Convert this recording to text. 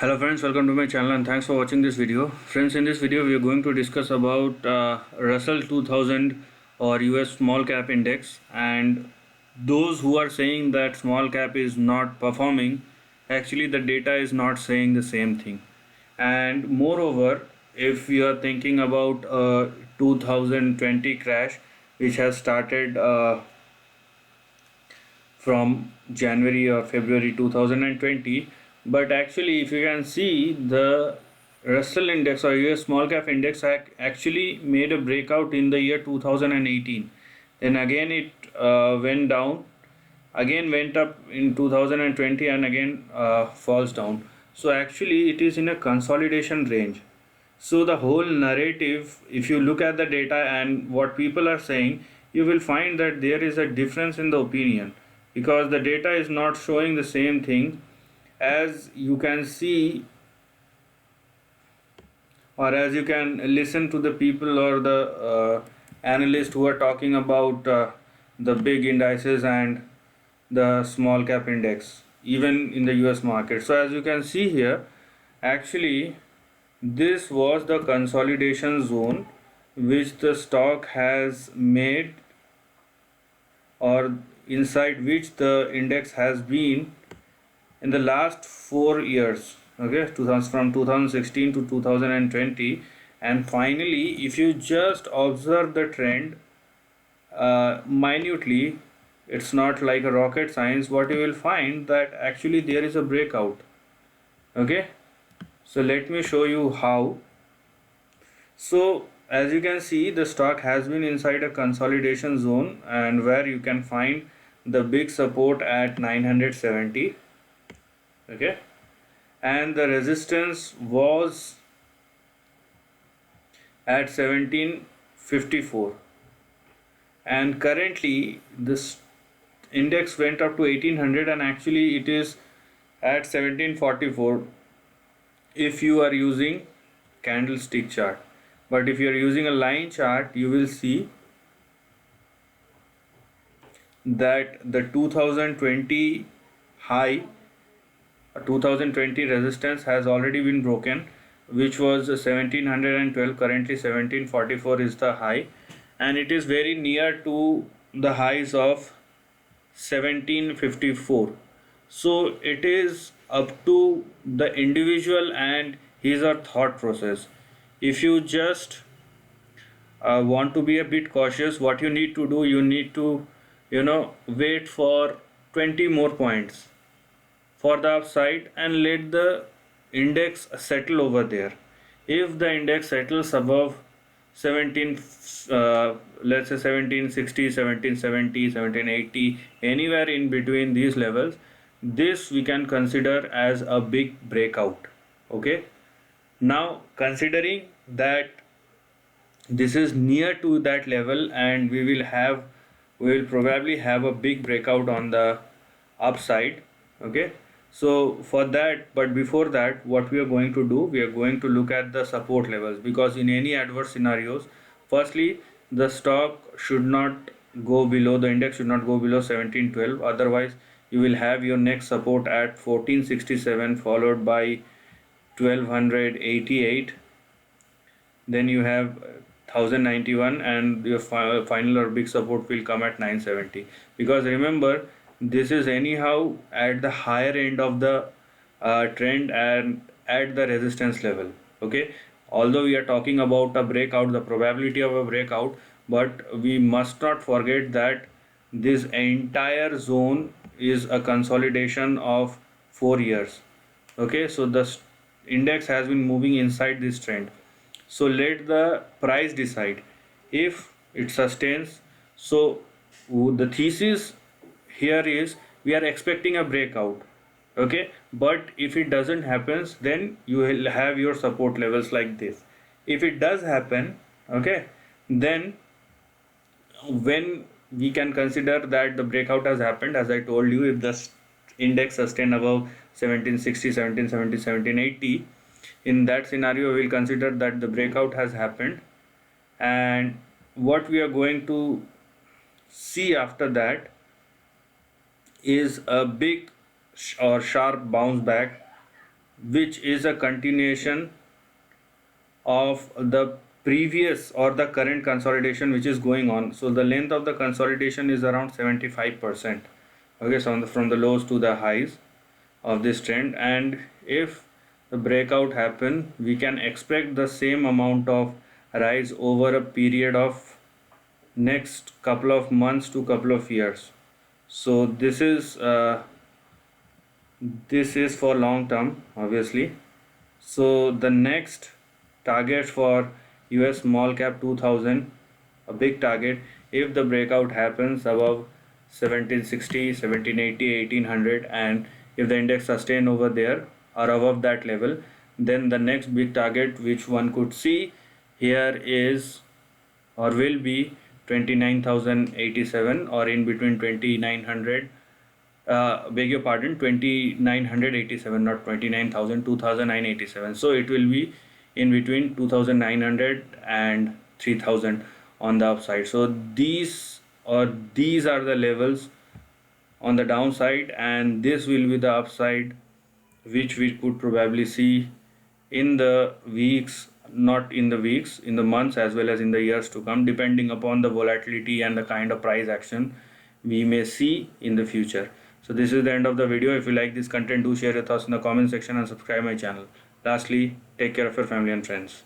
Hello friends, welcome to my channel and thanks for watching this video. Friends, in this video we are going to discuss about Russell 2000 or US small cap index, and those who are saying that small cap is not performing, actually the data is not saying the same thing. And moreover, if you are thinking about 2020 crash which has started from January or February 2020, but actually if you can see the Russell index or US small cap index actually made a breakout in the year 2018. Then again it went down, again went up in 2020, and again falls down. So actually it is in a consolidation range. So the whole narrative, if you look at the data and what people are saying, you will find that there is a difference in the opinion, because the data is not showing the same thing. As you can see, or as you can listen to the people or the analysts who are talking about the big indices and the small cap index even in the US market. So as you can see here, actually this was the consolidation zone which the stock has made, or inside which the index has been in the last 4 years. Okay, from 2016 to 2020. And finally, if you just observe the trend minutely, it's not like a rocket science, what you will find that actually there is a breakout. Okay, so let me show you how. So as you can see, the stock has been inside a consolidation zone, and where you can find the big support at 970. Okay, and the resistance was at 1754, and currently this index went up to 1800, and actually it is at 1744 if you are using candlestick chart. But if you are using a line chart, you will see that the 2020 high, 2020 resistance has already been broken, which was 1712. Currently 1744 is the high, and it is very near to the highs of 1754. So it is up to the individual and his or thought process. If you just want to be a bit cautious, what you need to do, you need to wait for 20 more points for the upside and let the index settle over there. If the index settles above 17, let's say 1760, 1770, 1780, anywhere in between these levels, this we can consider as a big breakout. Okay, now considering that this is near to that level, and we will probably have a big breakout on the upside. Okay, so for that, but before that, what we are going to do, we are going to look at the support levels, because in any adverse scenarios, firstly the stock should not go below, the index should not go below 1712. Otherwise you will have your next support at 1467, followed by 1288, then you have 1091, and your final or big support will come at 970. Because remember, this is anyhow at the higher end of the trend and at the resistance level. Okay, although we are talking about a breakout, the probability of a breakout, but we must not forget that this entire zone is a consolidation of 4 years. Okay, so the index has been moving inside this trend. So let the price decide if it sustains. So the thesis here is we are expecting a breakout. Okay, but if it doesn't happens, then you will have your support levels like this. If it does happen, okay, then when we can consider that the breakout has happened, as I told you, if the index sustain above 1760, 1770, 1780, in that scenario we will consider that the breakout has happened. And what we are going to see after that is a big or sharp bounce back which is a continuation of the previous or the current consolidation which is going on. So the length of the consolidation is around 75%. Okay, so from the lows to the highs of this trend, and if the breakout happen, we can expect the same amount of rise over a period of next couple of months to couple of years. So this is for long term, obviously. So the next target for US small cap 2000, a big target, if the breakout happens above 1760, 1780, 1800, and if the index sustain over there or above that level, then the next big target which one could see here is or will be 29,087, or in between 2900, beg your pardon, 2987, not 29,000, 2,987. So it will be in between 2,900 and 3,000 on the upside. So these are the levels on the downside, and this will be the upside which we could probably see in the weeks, not in the weeks, in the months as well as in the years to come, depending upon the volatility and the kind of price action we may see in the future. So this is the end of the video. If you like this content, do share your thoughts in the comment section and subscribe my channel. Lastly, take care of your family and friends.